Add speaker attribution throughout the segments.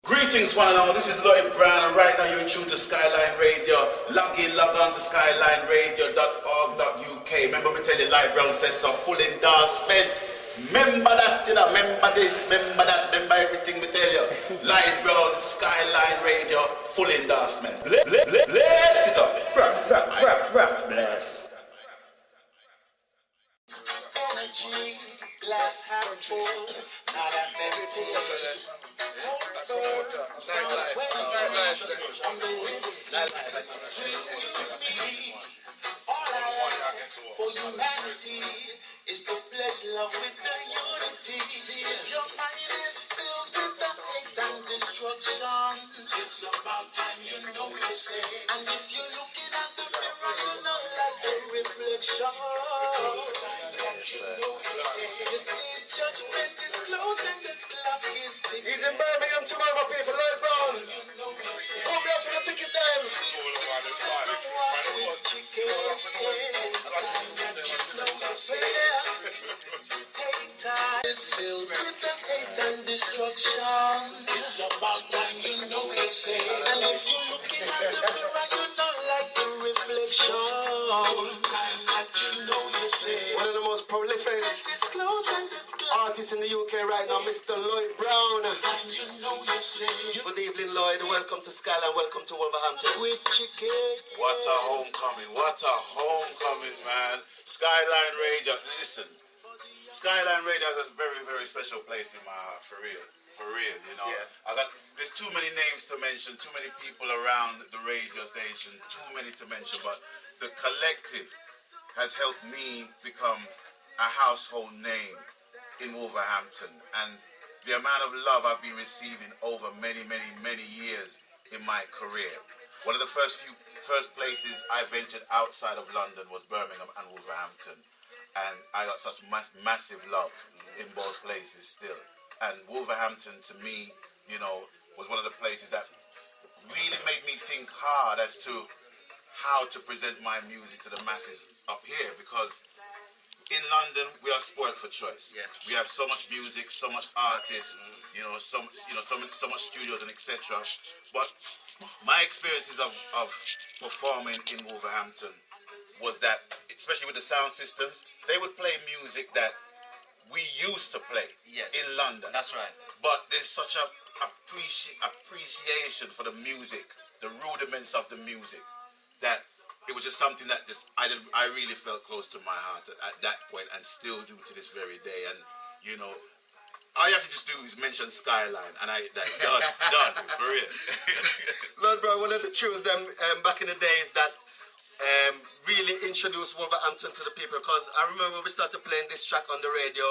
Speaker 1: Greetings one and all, this is Lloyd Brown and right now you're in tune to Skyline Radio. Log on to skylineradio.org.uk. Remember me tell you Lloyd Brown says so, full endorsement. Remember that, you know, remember this, remember that, remember everything we tell you. Lloyd Brown, Skyline Radio, full endorsement. Bless it up. Bless.
Speaker 2: Energy, glass half full, not a fairy tale. Sounds 20 on the all I ask for humanity is to pledge love with the unity. See, if your mind is filled with the hate and destruction, it's about time you know you say. And if you're looking at the mirror, you know like a reflection. You know you say. You see, judgment is close and the clock is ticking.
Speaker 3: He's in Birmingham tomorrow, my people. Lloyd Brown. Come me up for the ticket then.
Speaker 2: Take time is filled with the hate and destruction. It's about time you know you say. And if you're looking at the mirror, you know like the reflection. Time that you know you say.
Speaker 3: One of the most prolific artists in the UK right now, Mr. Lloyd Brown.
Speaker 2: You know you say.
Speaker 3: Good evening, Lloyd. Welcome to Skyline. Welcome to Wolverhampton.
Speaker 2: With chicken.
Speaker 1: What a homecoming, man. Skyline Radio, listen, Skyline Radio has a very, very special place in my heart, for real, you know.
Speaker 3: Yeah.
Speaker 1: There's too many names to mention, too many people around the radio station, too many to mention, but the collective has helped me become a household name in Wolverhampton, and the amount of love I've been receiving over many, many, many years in my career. One of the first places I ventured outside of London was Birmingham and Wolverhampton, and I got such massive love in both places still. And Wolverhampton, to me, you know, was one of the places that really made me think hard as to how to present my music to the masses up here, because in London we are spoiled for choice.
Speaker 3: Yes.
Speaker 1: We have so much music, so much artists, so much studios and etc. But my experiences of performing in Wolverhampton was that, especially with the sound systems, they would play music that we used to play in London.
Speaker 3: That's right.
Speaker 1: But there's such a appreciation for the music, the rudiments of the music, that it was just something that I really felt close to my heart at that point, and still do to this very day. And you know, all you have to just do is mention Skyline, and done, for real.
Speaker 3: Lloyd Brown, one of the tunes them back in the days that really introduced Wolverhampton to the people, because I remember when we started playing this track on the radio,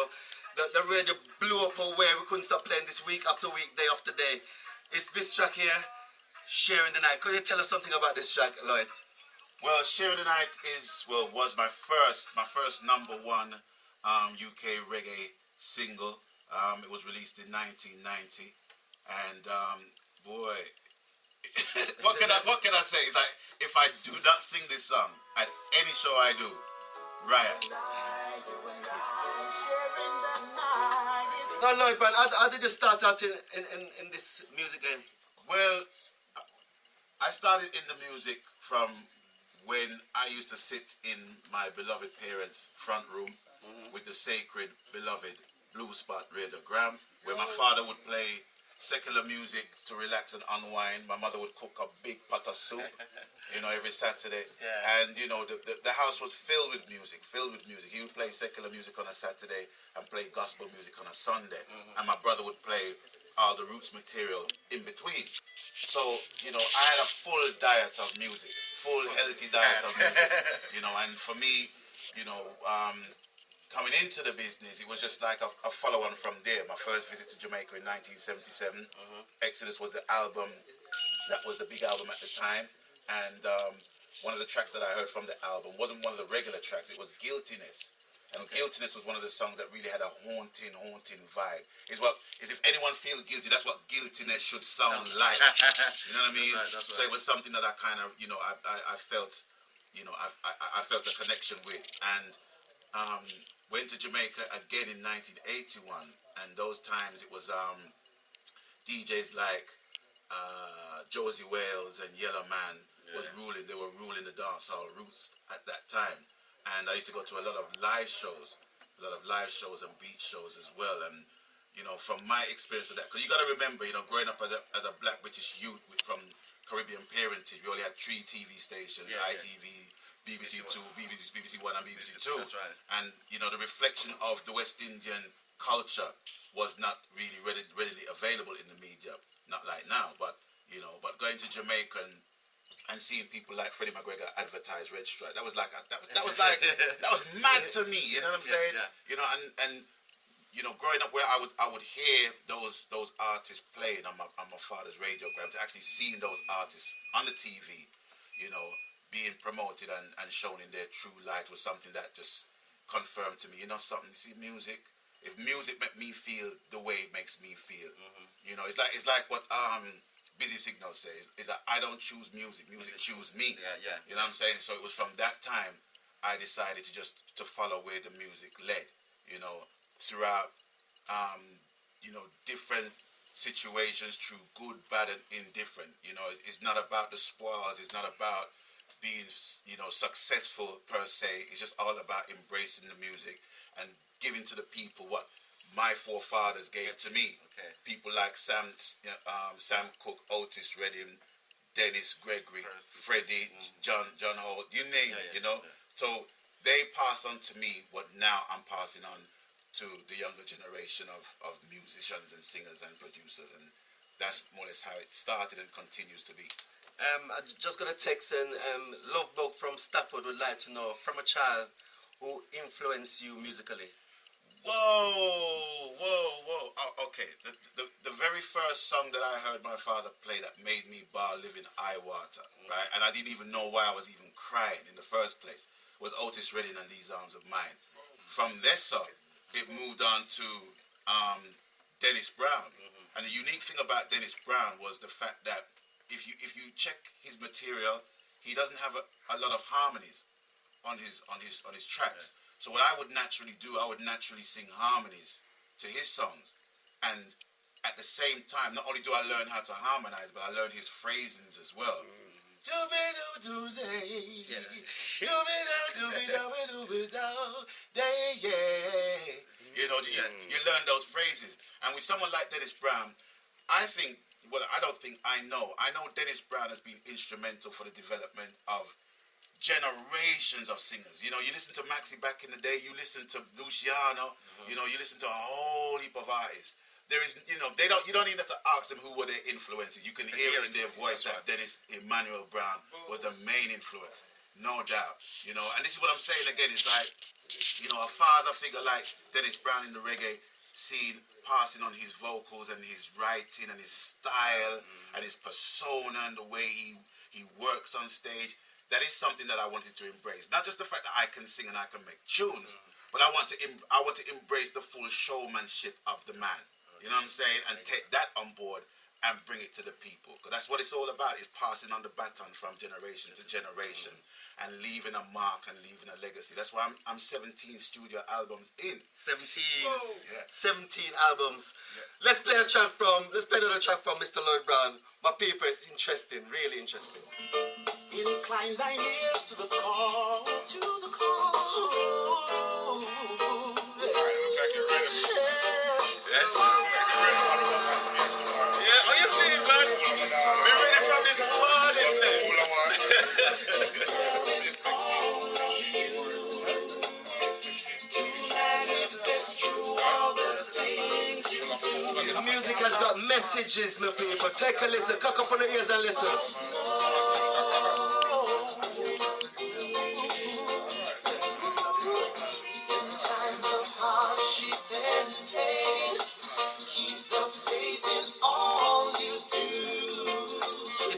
Speaker 3: the radio blew up away. We couldn't stop playing this week after week, day after day. It's this track here, Sharing the Night. Could you tell us something about this track, Lloyd?
Speaker 1: Well, Sharing the Night was my first #1 UK reggae single. It was released in 1990, and boy, what can I say? It's like, if I do not sing this song at any show I do, riot.
Speaker 3: Now, Lloyd Brown, how did you start out in this music game?
Speaker 1: Well, I started in the music from when I used to sit in my beloved parents' front room with the sacred, beloved Blue Spot radiogram, where my father would play secular music to relax and unwind. My mother would cook a big pot of soup, you know, every Saturday.
Speaker 3: Yeah.
Speaker 1: And, you know, the house was filled with music. He would play secular music on a Saturday and play gospel music on a Sunday. And my brother would play all the roots material in between. So, you know, I had a full diet of music, full healthy diet of music, you know. And for me, you know, coming into the business, it was just like a follow-on from there. My first visit to Jamaica in 1977. Exodus was the album, that was the big album at the time. And one of the tracks that I heard from the album wasn't one of the regular tracks, it was Guiltiness. And Guiltiness was one of the songs that really had a haunting vibe. Is if anyone feels guilty, that's what guiltiness should sound like. You know what I mean?
Speaker 3: That's right.
Speaker 1: So it was something that I kind of, you know, I felt, you know, I felt a connection with. And went to Jamaica again in 1981, and those times it was DJs like Josie Wales and Yellow Man was ruling. They were ruling the dancehall roots at that time. And I used to go to a lot of live shows and beat shows as well. And you know, from my experience of that, because you got to remember, you know, growing up as a black British youth from Caribbean parentage, we only had 3 TV stations: ITV, BBC Two, BBC One, and BBC Two.
Speaker 3: That's right.
Speaker 1: And you know, the reflection of the West Indian culture was not really readily available in the media, not like now. But you know, but going to Jamaica and seeing people like Freddie McGregor advertise Red Stripe, that was like that was mad to me. You know what I'm saying?
Speaker 3: Yeah.
Speaker 1: You know, and you know, growing up where I would hear those artists playing on my father's radiogram, to actually seeing those artists on the TV, you know, being promoted and shown in their true light was something that just confirmed to me, you know something, you see, music, if music make me feel the way it makes me feel, you know, it's like what Busy Signal says, is that I don't choose music choose me.
Speaker 3: Yeah.
Speaker 1: You know what I'm saying? So it was from that time I decided to follow where the music led, you know, throughout you know, different situations, through good, bad, and indifferent. You know, it's not about the spoils, it's not about being, you know, successful per se. It's just all about embracing the music and giving to the people what my forefathers gave to me.
Speaker 3: Okay.
Speaker 1: People like Sam Cooke, Otis Redding, Dennis Gregory, Freddie, John Holt, you name it, you know. So they pass on to me what now I'm passing on to the younger generation of musicians and singers and producers, and that's more or less how it started and continues to be.
Speaker 3: I just got a text, and Love Bug from Stafford would like to know, from a child, who influenced you musically?
Speaker 1: Whoa. Oh, okay. The very first song that I heard my father play that made me bar living eye water, right? And I didn't even know why I was even crying in the first place, was Otis Redding and These Arms of Mine. From there, it moved on to Dennis Brown. And the unique thing about Dennis Brown was the fact that if you check his material, he doesn't have a lot of harmonies on his tracks. So what I would naturally do, I would naturally sing harmonies to his songs. And at the same time, not only do I learn how to harmonize, but I learn his phrasings as well. You know, you learn those phrases. And with someone like Dennis Brown, I know Dennis Brown has been instrumental for the development of generations of singers. You know, you listen to Maxi back in the day, you listen to Luciano, you know, you listen to a whole heap of artists. There is, you know, you don't even have to ask them who were their influences. You can hear it in their voice that Dennis Emmanuel Brown was the main influence, no doubt. You know, and this is what I'm saying again, is like, you know, a father figure like Dennis Brown in the reggae scene, passing on his vocals and his writing and his style and his persona and the way he works on stage. That is something that I wanted to embrace. Not just the fact that I can sing and I can make tunes, but I want to embrace the full showmanship of the man. You know what I'm saying? And take that on board and bring it to the people. Because that's what it's all about, is passing on the baton from generation to generation and leaving a mark and leaving a legacy. That's why I'm 17 studio albums in.
Speaker 3: 17
Speaker 1: Yeah.
Speaker 3: albums. Yeah. Let's play another track from Mr. Lloyd Brown. My people, it's interesting, really interesting.
Speaker 2: Incline thine ears to the call, to the call.
Speaker 1: Yeah, oh, you feel, man? We're ready from this morning,
Speaker 3: This music has got messages, my people. Take a listen, cock up on the ears and listen.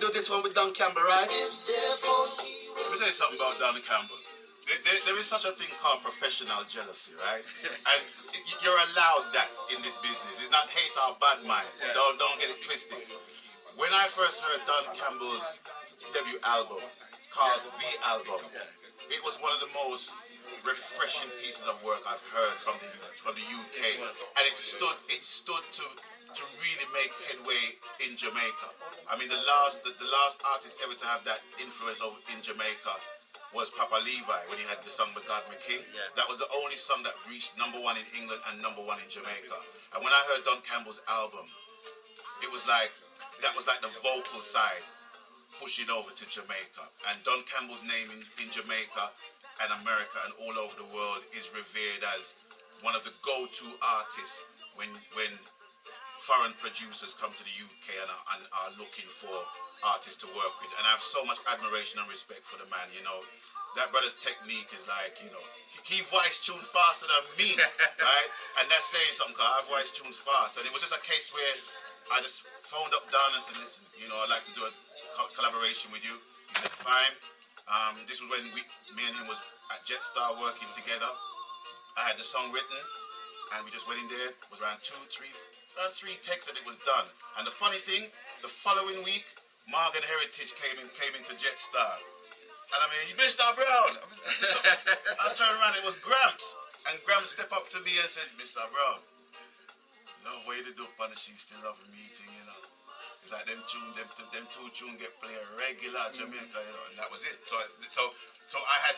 Speaker 3: This one with Don Campbell, right?
Speaker 1: Let me tell you something about Don Campbell. There is such a thing called professional jealousy, right? And you're allowed that in this business. It's not hate or bad mind. Don't get it twisted. When I first heard Don Campbell's debut album called The Album, it was one of the most refreshing pieces of work I've heard from the UK, and it stood to really make headway in Jamaica. I mean, the last artist ever to have that influence over in Jamaica was Papa Levi when he had the song "But God Me King."
Speaker 3: Yeah.
Speaker 1: That was the only song that reached #1 in England and #1 in Jamaica. And when I heard Don Campbell's album, it was like that was like the vocal side pushing over to Jamaica. And Don Campbell's name in Jamaica and America and all over the world is revered as one of the go-to artists when foreign producers come to the UK and are looking for artists to work with. And I have so much admiration and respect for the man, you know. That brother's technique is like, you know, he voice tunes faster than me, right? And that's saying something, because I voice tunes fast. And it was just a case where I just phoned up Don and said, listen, you know, I'd like to do a collaboration with you. He said, fine. This was when me and him was at Jetstar working together. I had the song written, and we just went in there. It was around three takes, and it was done. And the funny thing, the following week, Morgan Heritage came into Jetstar. And I mean, Mr. Brown. I turned around, it was Gramps. And Gramps stepped up to me and said, Mr. Brown, love way to do on the She Still Love Me meeting, you know. It's like them two tunes get played regular Jamaica, you know, and that was it. So I had,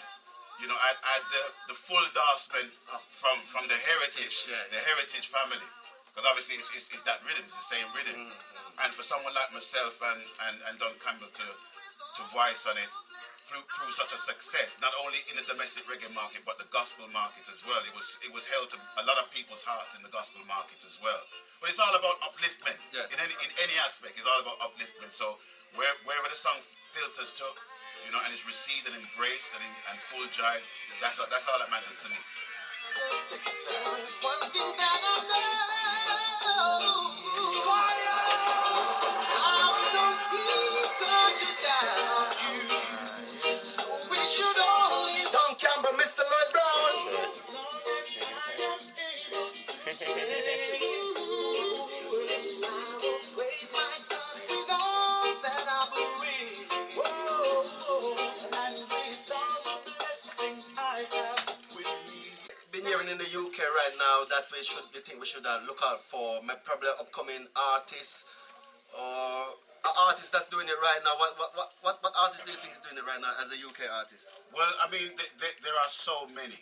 Speaker 1: you know, I had the full endorsement from the heritage family. Because obviously it's that rhythm, it's the same rhythm. And for someone like myself and Don Campbell to voice on it, through such a success, not only in the domestic reggae market, but the gospel market as well. It was held to a lot of people's hearts in the gospel market as well. But it's all about upliftment.
Speaker 3: Yes.
Speaker 1: In any aspect, it's all about upliftment. So wherever the song filters to, you know, and is received and embraced and full jive, that's all that matters to me.
Speaker 2: One thing that I know, I don't keep such a down you. So we should only
Speaker 3: Don Campbell, Mr. Lloyd Brown.
Speaker 2: as long as I am able to say, I will praise my God with all that I bring. Whoa, and with all the blessings I have with me.
Speaker 3: Been hearing in the UK right now that we think we should look out for probably upcoming artists or an artist that's doing it right now. What artist do you think is doing it right now as a UK artist?
Speaker 1: Well, I mean, there are so many.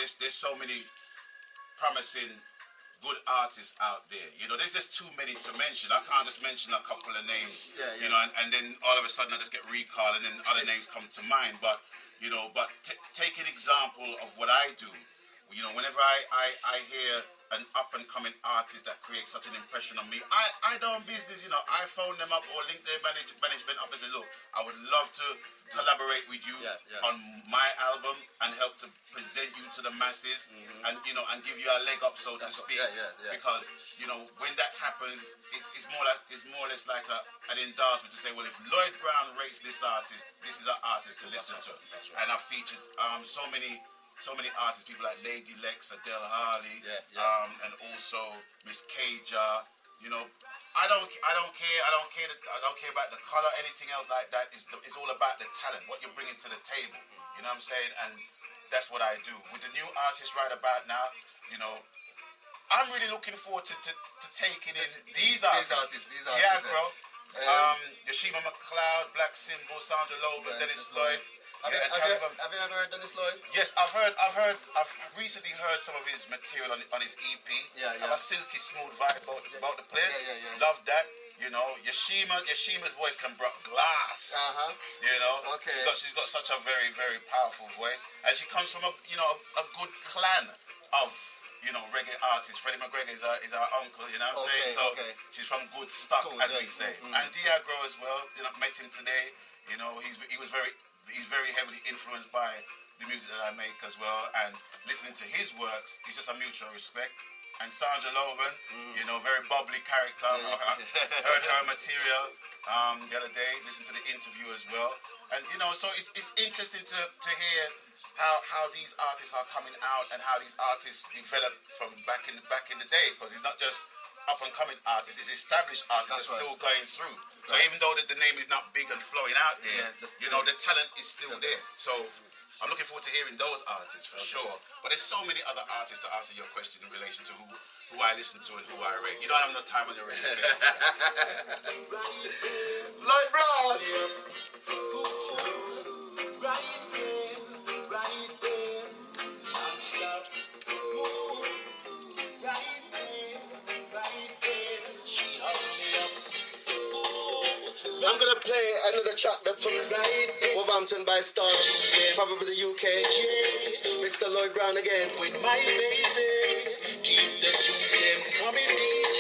Speaker 1: There's so many promising, good artists out there. You know, there's just too many to mention. I can't just mention a couple of names.
Speaker 3: Yeah.
Speaker 1: You know, and then all of a sudden I just get recalled, and then other names come to mind. But you know, take an example of what I do. You know, whenever I hear an up-and-coming artist that creates such an impression on me, I don't business, you know, I phone them up or link their management up and say, look, I would love to collaborate with you on my album and help to present you to the masses and, you know, and give you a leg up, so to speak. Because, you know, when that happens, it's more or less like an endorsement to say, well, if Lloyd Brown rates this artist, this is an artist to listen to. Right. And I've featured so many artists, people like Lady Lex, Adele Harley, and also Miss Caja. You know, I don't care about the color, anything else like that. It's all about the talent, what you're bringing to the table. You know what I'm saying? And that's what I do with the new artists right about now. You know, I'm really looking forward to taking in these artists. Yeah, bro. Yashima McLeod, Black Symbol, Sandra Lover, Dennis Lloyd.
Speaker 3: Have you ever heard Dennis Lloyd?
Speaker 1: Yes, I've recently heard some of his material on his EP. Have a silky smooth vibe about the place. Love that. You know, Yashima's voice can break glass. You know,
Speaker 3: okay.
Speaker 1: She's got such a very, very powerful voice, and she comes from a good clan of, you know, reggae artists. Freddie McGregor is our uncle. You know what I'm saying? So she's from good stock, as we say. And Diagro as well. You know, met him today. You know, he's very heavily influenced by the music that I make as well, and listening to his works is just a mutual respect. And Sandra Loven, you know, very bubbly character. I heard her material the other day, listened to the interview as well. And, you know, so it's interesting to hear how these artists are coming out and how these artists developed from back in the day, because it's not just up and coming artists, it's established artists that's still going through. So even though the name is not big and flowing out there, you know, the talent is still there. So I'm looking forward to hearing those artists for sure. But there's so many other artists to answer your question in relation to who I listen to and who I rate. You don't have enough time on your radio station.
Speaker 3: Lloyd Brown.
Speaker 2: Right there, non-stop. Ooh, right there, she hung me up. Ooh,
Speaker 3: I'm gonna play another track that took Wolverhampton by storm, probably the UK. Mr. Lloyd Brown again.
Speaker 2: with my baby, keep the tunes them coming, DJ.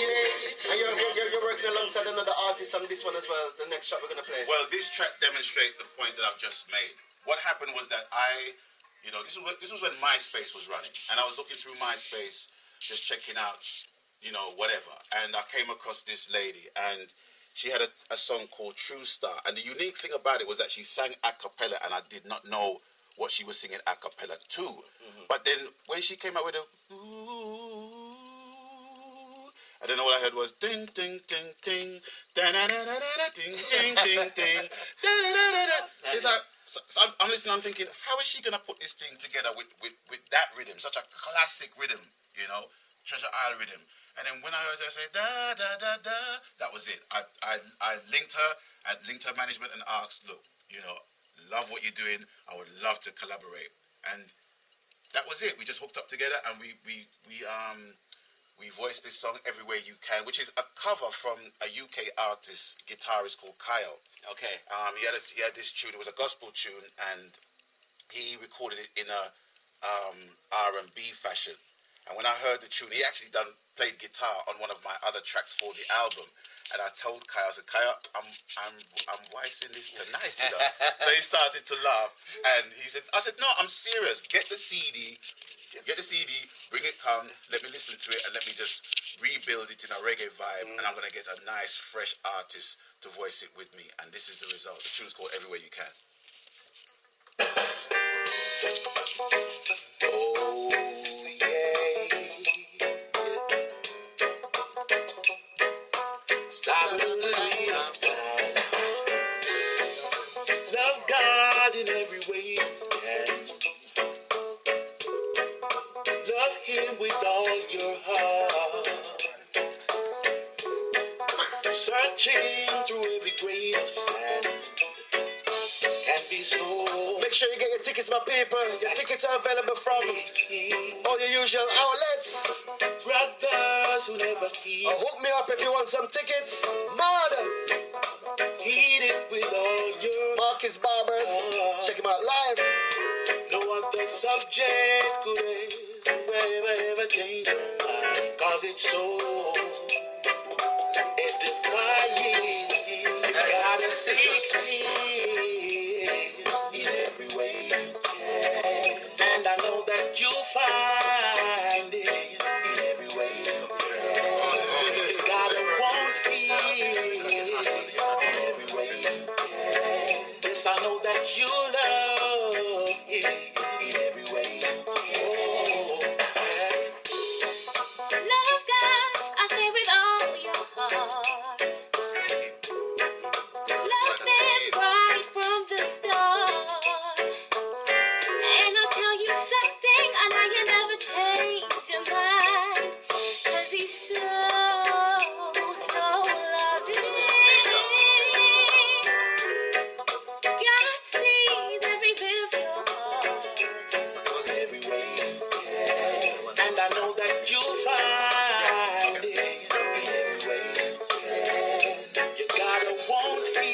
Speaker 3: And you're working alongside another artist on this one as well. The next track we're gonna play.
Speaker 1: Well, this track demonstrates the point that I've just made. What happened was that this was when MySpace was running, and I was looking through MySpace, just checking out, you know, whatever, and I came across this lady, and she had a song called True Star, and the unique thing about it was that she sang a cappella, and I did not know what she was singing a cappella to. But then when she came out with a ooh, and then all I heard was ding ding ding ding, da da da da da, ding ding ding ding, da da da da da. It's like, so I'm listening, I'm thinking, how is she gonna put this thing together with that rhythm, such a classic rhythm, you know, Treasure Isle rhythm. And then when I heard her say da da da da, that was it. I linked her management and asked, look, you know, love what you're doing. I would love to collaborate. And that was it. We just hooked up together, and we voiced this song Everywhere You Can, which is a cover from a UK artist, guitarist called Kyle.
Speaker 3: Okay.
Speaker 1: He had this tune. It was a gospel tune, and he recorded it in a R&B fashion. And when I heard the tune, he actually played guitar on one of my other tracks for the album. And I told Kyle, I said, Kyle, I'm voicing this tonight, you know. So he started to laugh, and I said, no, I'm serious. Get the CD, bring it, come, let me listen to it, and let me just rebuild it in a reggae vibe, and I'm gonna get a nice, fresh artist to voice it with me. And this is the result. The tune's called Everywhere You Can.
Speaker 2: Oh, yeah. Stop it, love God in every way you can. Love Him with all your heart. Searching through every grain of sand can be so.
Speaker 3: Make sure you get your tickets, my people. Your tickets are available from all your usual outlets.
Speaker 2: Brothers who never keep.
Speaker 3: Hook me up if you want some tickets. Murder.
Speaker 2: Heed it with all your
Speaker 3: Marcus Barbers. Check him out live.
Speaker 2: no other subject could ever change your mind. Cause it's so edifying. You gotta seek me in every way you can. And I know that you'll find it in every way you can. You gotta want me in every way you can. Yes, I know that you love it in every way you can.
Speaker 4: Love God, I say with all your heart. Love them right from the start. And I'll tell you something, I know you never change your mind. 'Cause He's so loves me. God sees every bit of your heart.
Speaker 2: Every way you can. And I know that you'll find it in every way you can. You gotta want me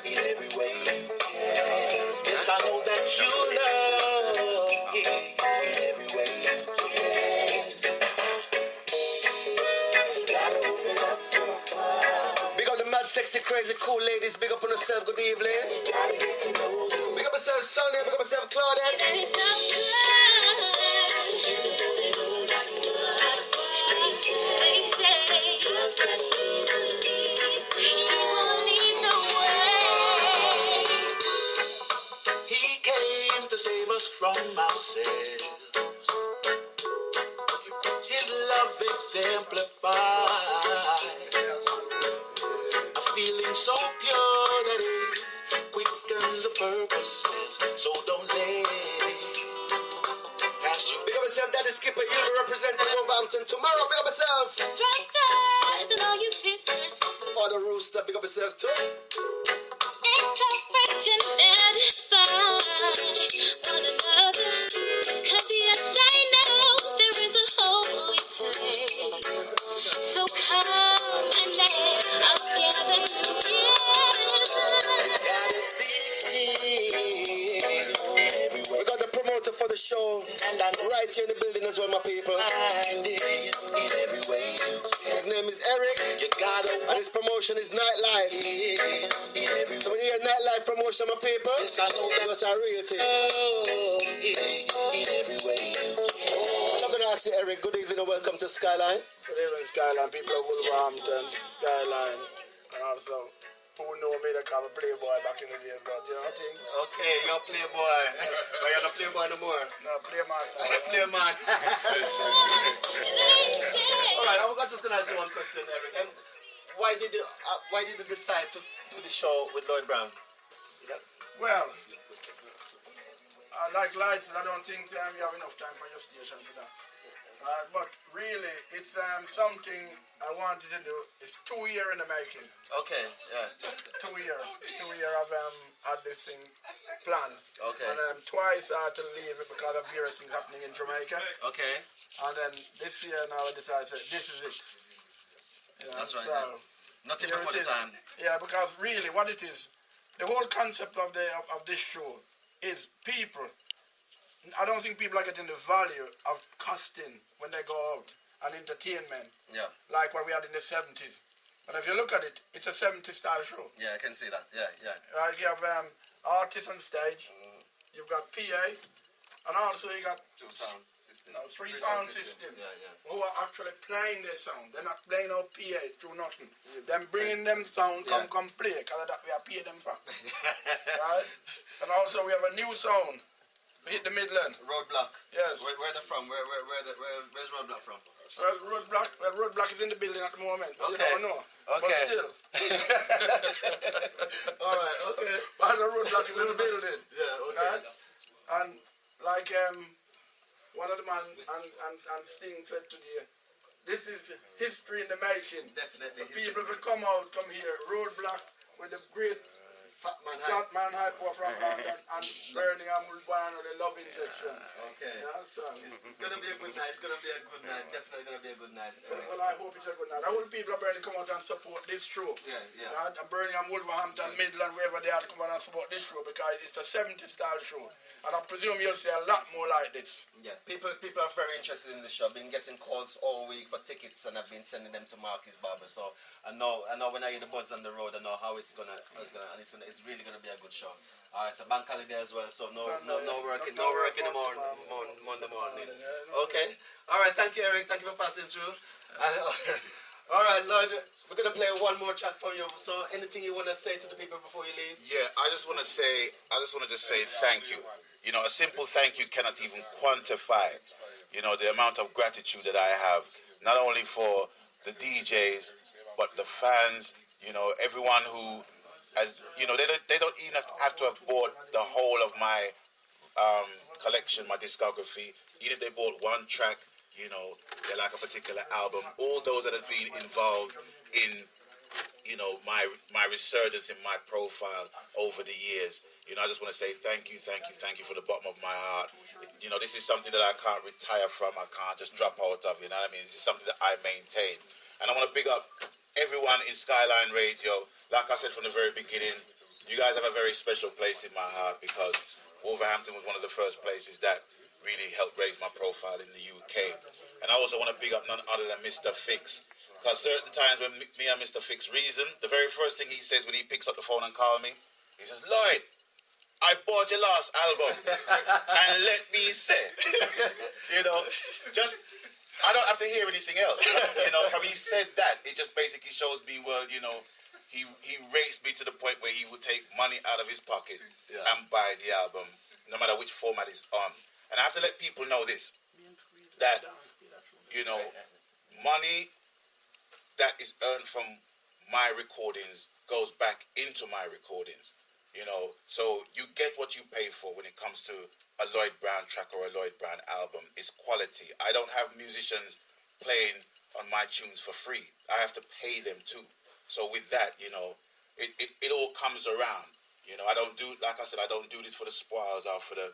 Speaker 2: in every way you can. Yes, I know that you love it in every way you can. You gotta open up your heart.
Speaker 3: Big up the mad, sexy, crazy, cool ladies. Big up on yourself. Good evening.
Speaker 2: Gotta get to know you.
Speaker 3: Big up myself, Sonia. Big up myself, Claudette.
Speaker 4: And it's not good. They say He won't need no way.
Speaker 2: He came to save us from ourselves. His love exemplified. so pure that it quickens the purposes. So don't let it pass you.
Speaker 3: Big up yourself, Daddy Skipper. You'll be representing Wolverhampton tomorrow. Big up yourself.
Speaker 4: Brothers and all you sisters,
Speaker 3: Father Rooster, big up yourself too.
Speaker 4: encourage and edify one another. 'Cause yes, I know there is a holy place. So come and let us gather together.
Speaker 2: Gotta see
Speaker 3: We got the promoter for the show,
Speaker 2: and I know
Speaker 3: right here in the building as well, my people.
Speaker 2: find it in every way.
Speaker 3: His name is Eric,
Speaker 2: You gotta
Speaker 3: and his promotion is Nightlife.
Speaker 2: in every
Speaker 3: So when you hear Nightlife promotion, my people,
Speaker 2: Yes, I know
Speaker 3: that was our real thing.
Speaker 2: in every way.
Speaker 3: I'm not going to ask you, Eric, good evening and welcome to Skyline.
Speaker 5: Good evening, Skyline. People of Wolverhampton, Skyline, and also who know me, they call me Playboy back in the days, but you know things.
Speaker 3: Okay, you're a playboy. But you're not playboy no more.
Speaker 5: No, play man.
Speaker 3: Play man. Alright, I'm just going to ask you one question, Eric. Why did you decide to do the show with Lloyd Brown?
Speaker 5: Well, like Lloyd said, I don't think you have enough time for your station for that. But really, it's something I wanted to do. It's 2 years in the making.
Speaker 3: Okay, yeah.
Speaker 5: 2 years. 2 years I've had this thing planned.
Speaker 3: Okay.
Speaker 5: And twice I had to leave it because of various things happening in Jamaica.
Speaker 3: Okay.
Speaker 5: And then this year now I decided to say, this is it. You know,
Speaker 3: That's right,
Speaker 5: so,
Speaker 3: yeah. Nothing
Speaker 5: here
Speaker 3: before
Speaker 5: it
Speaker 3: the
Speaker 5: is.
Speaker 3: time.
Speaker 5: Yeah, because really what it is, the whole concept of this show is people. I don't think people are getting the value of casting when they go out and entertainment,
Speaker 3: Yeah.
Speaker 5: like what we had in the 70s. And if you look at it, it's a 70s style show.
Speaker 3: Yeah, I can see that. Yeah.
Speaker 5: You have artists on stage, you've got PA, and also you got
Speaker 3: Two sound system.
Speaker 5: three sound system
Speaker 3: Yeah.
Speaker 5: who are actually playing their sound. They're not playing out PA through nothing. Them bringing them sound,
Speaker 3: Yeah.
Speaker 5: come play, because that we are paying them for. Right? And also we have a new sound. We hit the Midland.
Speaker 3: Roadblock.
Speaker 5: Yes.
Speaker 3: Where they from? Where's Roadblock from?
Speaker 5: Roadblock is in the building at the moment. But
Speaker 3: Okay.
Speaker 5: You don't know. But
Speaker 3: Okay.
Speaker 5: still.
Speaker 3: Alright, okay.
Speaker 5: But the roadblock is in the building.
Speaker 3: Yeah, okay.
Speaker 5: Right? And like one of the man and Sting said today, this is history in the making.
Speaker 3: Definitely.
Speaker 5: People will come out, come here, roadblock with the great
Speaker 3: Fat man
Speaker 5: Fat Man Hyper from London and Birmingham will go on with the loving section.
Speaker 3: Okay.
Speaker 5: Yeah, so.
Speaker 3: It's gonna be a good night. It's gonna be a good night. Definitely gonna be a good night.
Speaker 5: Well, I hope it's a good night. I want people of Birmingham come out and support this show.
Speaker 3: Yeah.
Speaker 5: Right? And Birmingham, Wolverhampton, Midland, wherever they are, come out and support this show because it's a 70s style show. And I presume you'll see a lot more like this.
Speaker 3: Yeah, people are very interested in the show. I've been getting calls all week for tickets, and I've been sending them to Marcus Barber. So I know when I hear the buzz on the road, I know how it's really gonna be a good show. Alright, it's a bank holiday as well, so no work in the morning, Monday morning. Okay. Alright, thank you, Eric. Thank you for passing through. Alright, Lloyd, we're gonna play one more track from you. So anything you wanna say to the people before you leave?
Speaker 1: Yeah, I just want to just say thank you. You know, a simple thank you cannot even quantify, you know, the amount of gratitude that I have, not only for the DJs, but the fans, you know, everyone who has, you know, they don't even have to have bought the whole of my collection, my discography. Even if they bought one track, you know, they like a particular album. All those that have been involved in, you know, my resurgence in my profile over the years. You know, I just want to say thank you from the bottom of my heart. You know, this is something that I can't retire from. I can't just drop out of, you know what I mean? This is something that I maintain. And I want to big up everyone in Skyline Radio. Like I said from the very beginning, you guys have a very special place in my heart because Wolverhampton was one of the first places that really helped raise my profile in the UK. And I also want to big up none other than Mr. Fix. Because certain times when me and Mr. Fix reason, the very first thing he says when he picks up the phone and calls me, he says, Lloyd, I bought your last album. And let me say, you know, just, I don't have to hear anything else. You know, from he said that, it just basically shows me, well, you know, he raised me to the point where he would take money out of his pocket and buy the album, no matter which format it's on. And I have to let people know this, that, you know, money that is earned from my recordings goes back into my recordings. You know, so you get what you pay for when it comes to a Lloyd Brown track or a Lloyd Brown album. It's quality. I don't have musicians playing on my tunes for free. I have to pay them too. So with that, you know, it all comes around. You know, I don't do, like I said, I don't do this for the spoils or for the,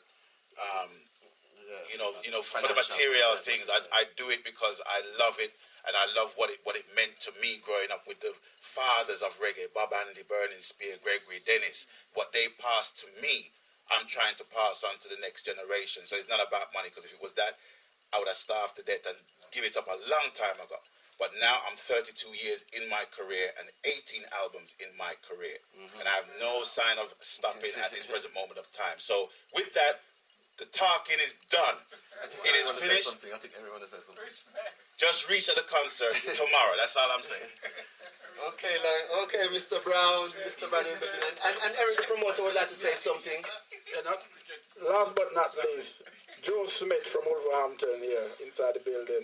Speaker 1: for the material things. I do it because I love it, and I love what it meant to me growing up with the fathers of reggae, Bob Andy, Burning Spear, Gregory, Dennis. What they passed to me, I'm trying to pass on to the next generation. So it's not about money, because if it was that, I would have starved to death and give it up a long time ago. But now I'm 32 years in my career and 18 albums in my career. And I have no sign of stopping at this present moment of time. So with that, the talking is done. It is finished.
Speaker 3: I think everyone has said something.
Speaker 1: Just reach at the concert tomorrow. That's all I'm saying.
Speaker 3: Okay, okay, Mr. Brown, Mr. Brown, and Eric, the promoter, would like to say something.
Speaker 5: Last but not least, Joe Smith from Wolverhampton here inside the building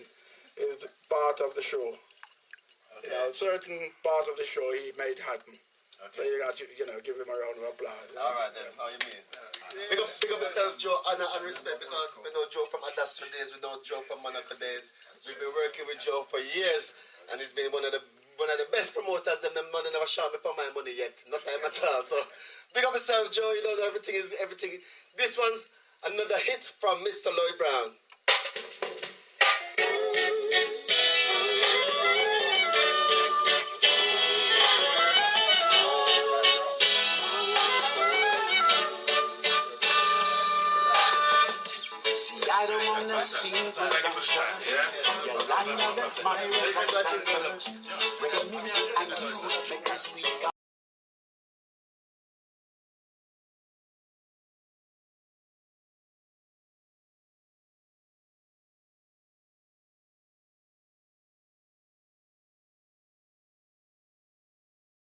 Speaker 5: is part of the show.
Speaker 3: Okay.
Speaker 5: You know, certain parts of the show he made happen. Okay. So you got to, give him a round of applause.
Speaker 3: All right then, how you mean? Big up yourself, Joe, honor and respect, because we know Joe from Adastro days, we know Joe from Monaco days. We've been working with Joe for years, and he's been one of the best promoters. Them money never show me for my money yet, no time at all. So big up yourself, Joe. You know everything. This one's another hit from Mr. Lloyd Brown.
Speaker 2: I don't wanna see presumption. You're lying out of my recollection. Reggae music and you